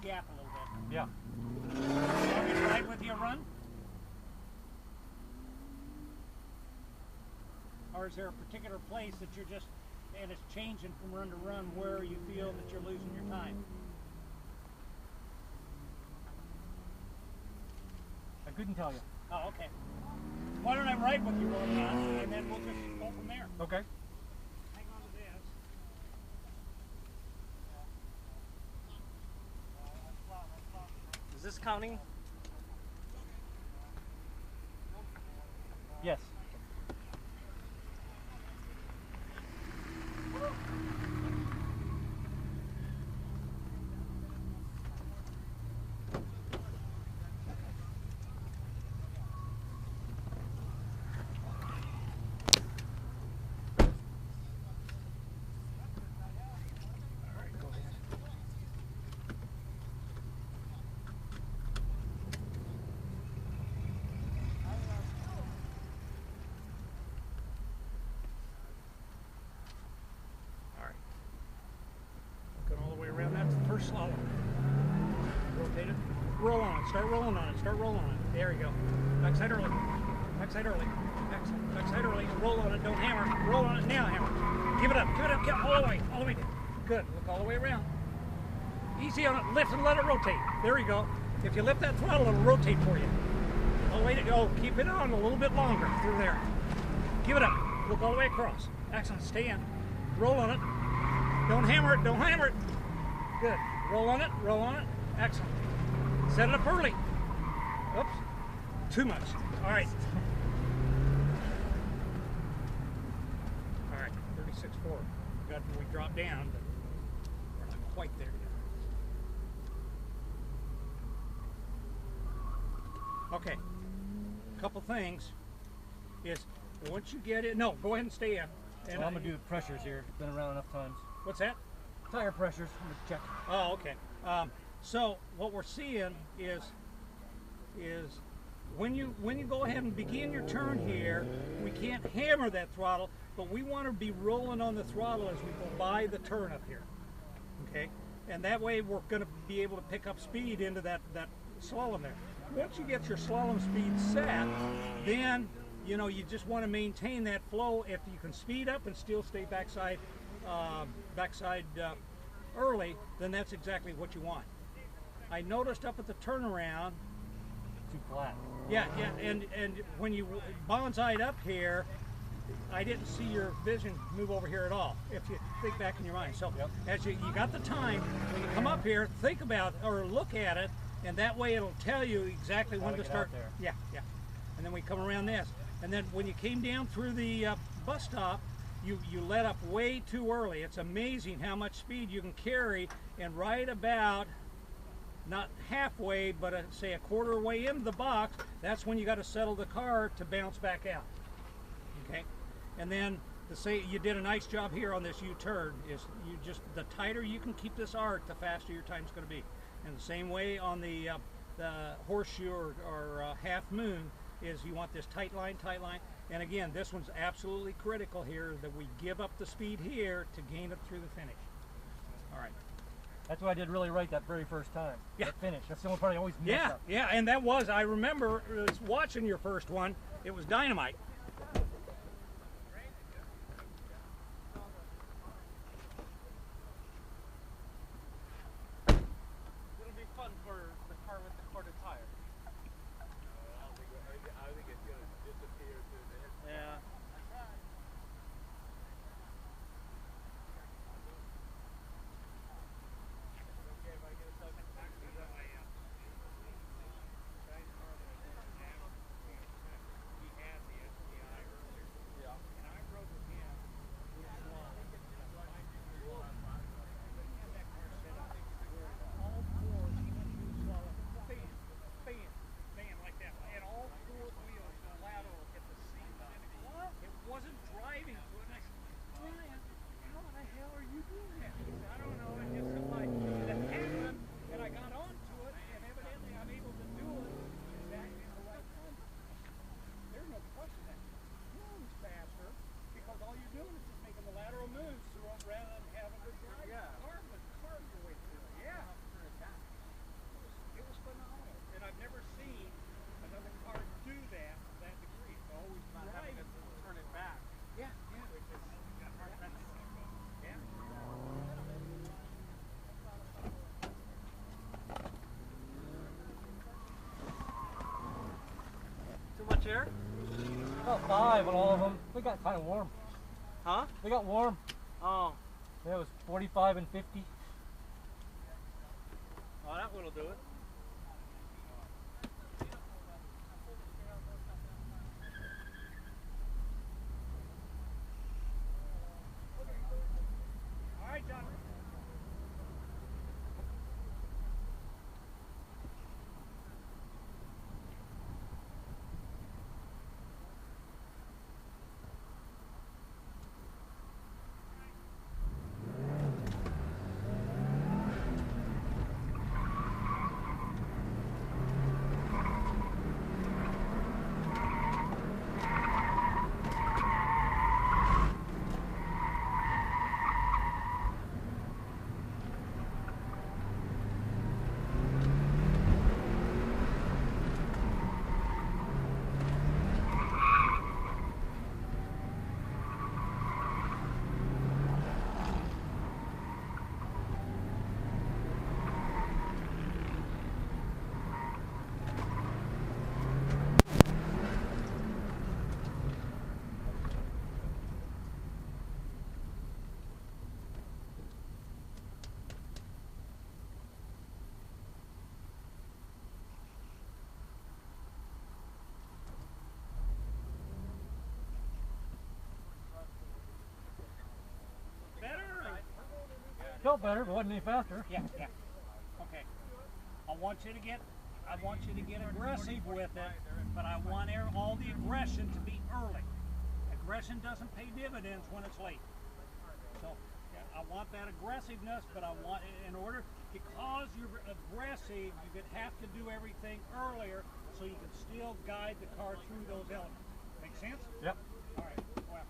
gap a little bit. Yeah. Want me to ride with you a run? Or is there a particular place that you're just, and it's changing from run to run, where you feel that you're losing your time? I couldn't tell you. Oh, okay. Why don't I ride with you real fast, and then we'll just go from there. Okay. Hang on to this. Is this counting? Yes. Slalom. Rotate it. Roll on it. Start rolling on it. Start rolling on it. There you go. Backside early. Backside early. Backside early. Roll on it. Don't hammer. Roll on it. Now hammer. Give it up. Give it up. Get all the way. All the way down. Good. Look all the way around. Easy on it. Lift and let it rotate. There you go. If you lift that throttle, it'll rotate for you. All the way to go. Keep it on a little bit longer through there. Give it up. Look all the way across. Excellent. Stay in. Roll on it. Don't hammer it. Don't hammer it. Good. Roll on it. Roll on it. Excellent. Set it up early. Oops. Too much. All right. All right. 36.4. Got we dropped down, but we're not quite there yet. Okay. A couple things is once you get it. No, go ahead and stay in. And well, I'm gonna do the pressures here. Been around enough times. What's that? Tire pressures. I'm gonna check. Oh, okay. So what we're seeing is when you go ahead and begin your turn here, we can't hammer that throttle, but we want to be rolling on the throttle as we go by the turn up here. Okay, and that way we're going to be able to pick up speed into that slalom there. Once you get your slalom speed set, then you know you just want to maintain that flow. If you can speed up and still stay backside early, then that's exactly what you want. I noticed up at the turnaround, Too flat. yeah, and when you bonsai'd up here, I didn't see your vision move over here at all, if you think back in your mind. So Yep. as you got the time, when you come up here, think about or look at it, and that way it'll tell you exactly when to get start. out there. Yeah. And then we come around this. And then when you came down through the bus stop, you let up way too early. It's amazing how much speed you can carry, and right about, not halfway, but say a quarter way into the box, that's when you got to settle the car to bounce back out. Okay? And then to say you did a nice job here on this U-turn is you just, the tighter you can keep this arc, the faster your time's going to be. And the same way on the horseshoe or half moon is you want this tight line. And again, this one's absolutely critical here that we give up the speed here to gain it through the finish. All right. That's what I did really right that very first time. Yeah. That finish. That's the only part I always mess up. Yeah, and that was, I remember watching your first one, it was dynamite. It'll be fun for the car with the quarter tire. I think it's going to disappear through the Yeah. share? About 5 on all of them. They got kind of warm. Huh? They got warm. Oh. Yeah, it was 45 and 50. Oh, that will do it. All right, John. Felt better, but wasn't any faster. Yeah, yeah. Okay. I want you to get aggressive with it, but I want all the aggression to be early. Aggression doesn't pay dividends when it's late. So yeah, I want that aggressiveness, but I want, in order, because you're aggressive, you could have to do everything earlier so you can still guide the car through those elements. Make sense? Yep. All right. Well,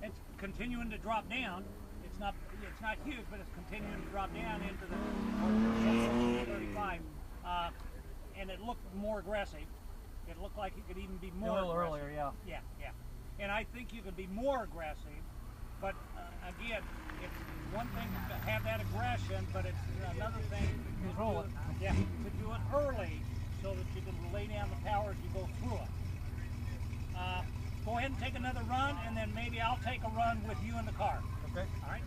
it's continuing to drop down. It's not huge, but it's continuing to drop down into the 35, and it looked more aggressive. It looked like it could even be more A little aggressive. earlier, yeah. Yeah, yeah. And I think you could be more aggressive, but again, it's one thing to have that aggression, but it's another thing to Control it. Yeah, to do it early so that you can lay down the power as you go through it. Go ahead and take another run, and then maybe I'll take a run with you in the car. Okay. All right?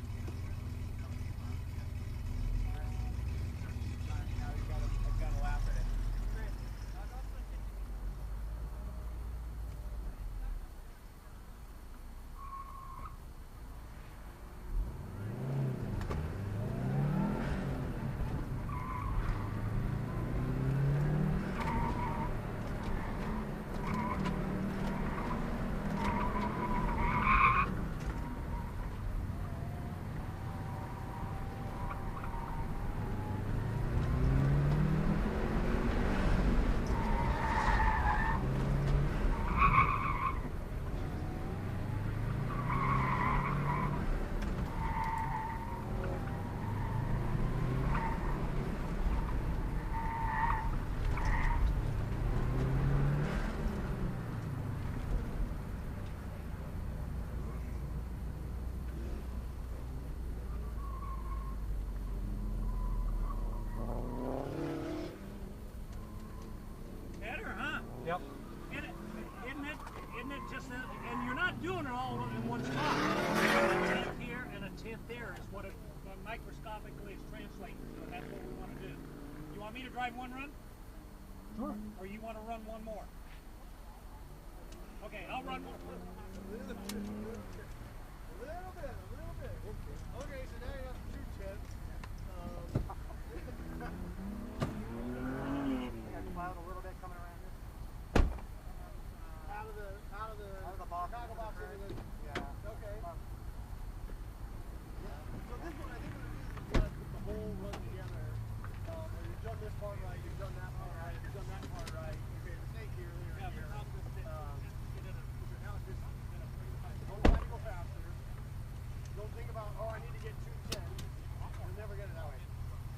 me to drive one run? Sure. Or you want to run one more? Okay, I'll run one. A little bit. Okay, so now you have 2 10s. Cloud a little bit coming around this. Out of the box. tackle box into the. Yeah. Okay. So this one, I think what it is you gotta put the whole run together. Where you've done this part right, you've done that part right, you've done that part right. You made a mistake here, there, and here. Now it's just don't try to go faster. Don't think about, oh, I need to get 210. You'll never get it that way.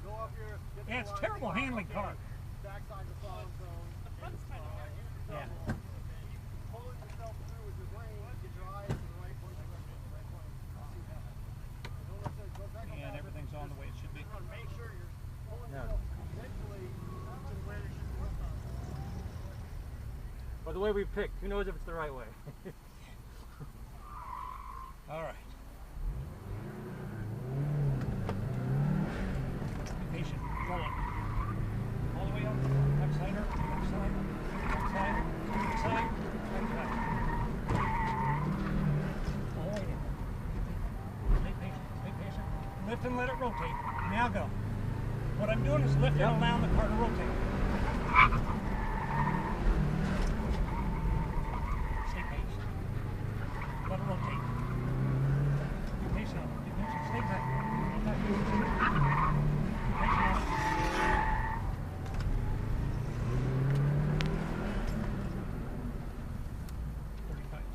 Go up here. Get Yeah, the it's line, terrible think, handling okay, car. Backside the solid zone. The front's kind of hard. Yeah. Pulling yourself through with your brain, get your eyes in the right place. Right place. See that. Don't let that go back on And that. everything's on the way it should be. Make sure you're pulling No. yourself mentally to where you should be. Or the way we picked. Who knows if it's the right way? All right. Be patient. Roll it. All the way up. Backside, backside, backside, backside, backside. All the way in. Stay patient. Stay patient. Lift and let it rotate. Now go. What I'm doing is lifting and allowing the car to rotate. Stay patient. Let it rotate. Be patient. Be patient. Stay tight. Stay tight. Be patient. 35 too.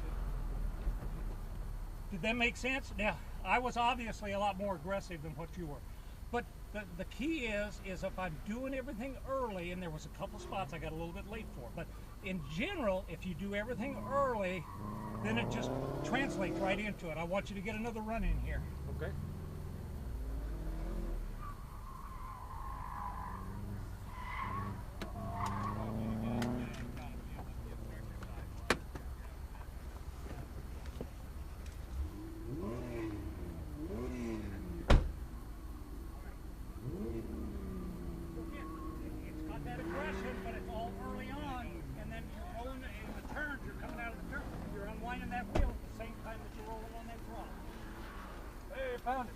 Did that make sense? Now, I was obviously a lot more aggressive than what you were. But the key is if I'm doing everything early, and there was a couple spots I got a little bit late for, but in general, if you do everything early, then it just translates right into it. I want you to get another run in here. Okay. It's got that aggression, but it's all early on, and then you're rolling in the turns, you're coming out of the turn, you're unwinding that wheel at the same time that you're rolling on that throttle. Hey, found it.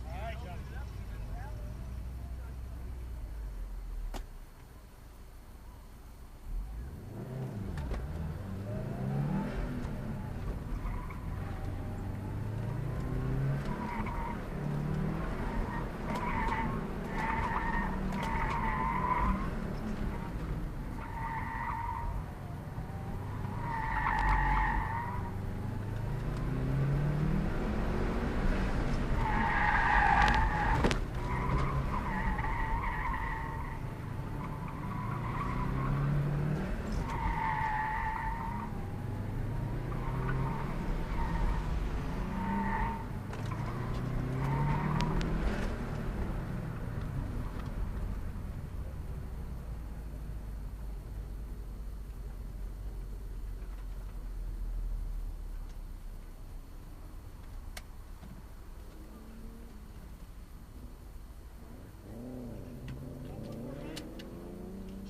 All right, John.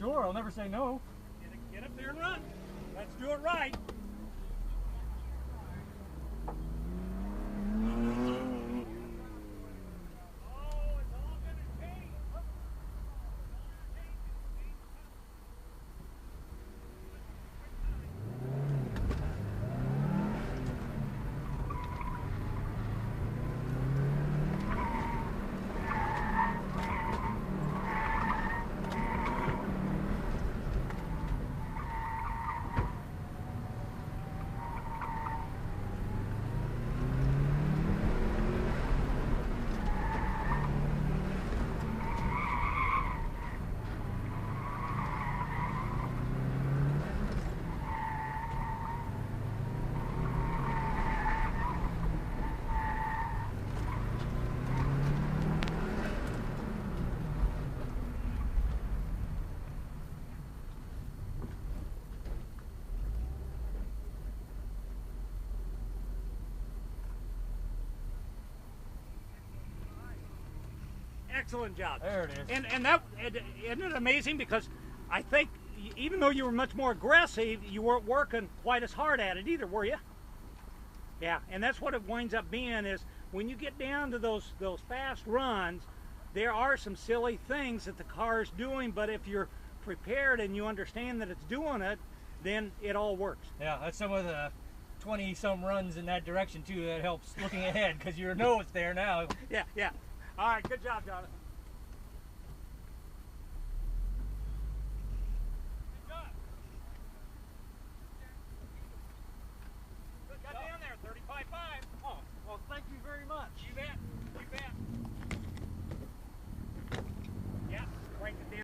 Sure, I'll never say no. Get up there and run. Let's do it right. Excellent job. There it is. And that, isn't it amazing? Because I think even though you were much more aggressive, you weren't working quite as hard at it either, were you? Yeah, and that's what it winds up being is when you get down to those fast runs, there are some silly things that the car is doing, but if you're prepared and you understand that it's doing it, then it all works. Yeah, that's some of the 20-some runs in that direction too that helps looking ahead because you know it's there now. Yeah, yeah. All right, good job, Jonathan.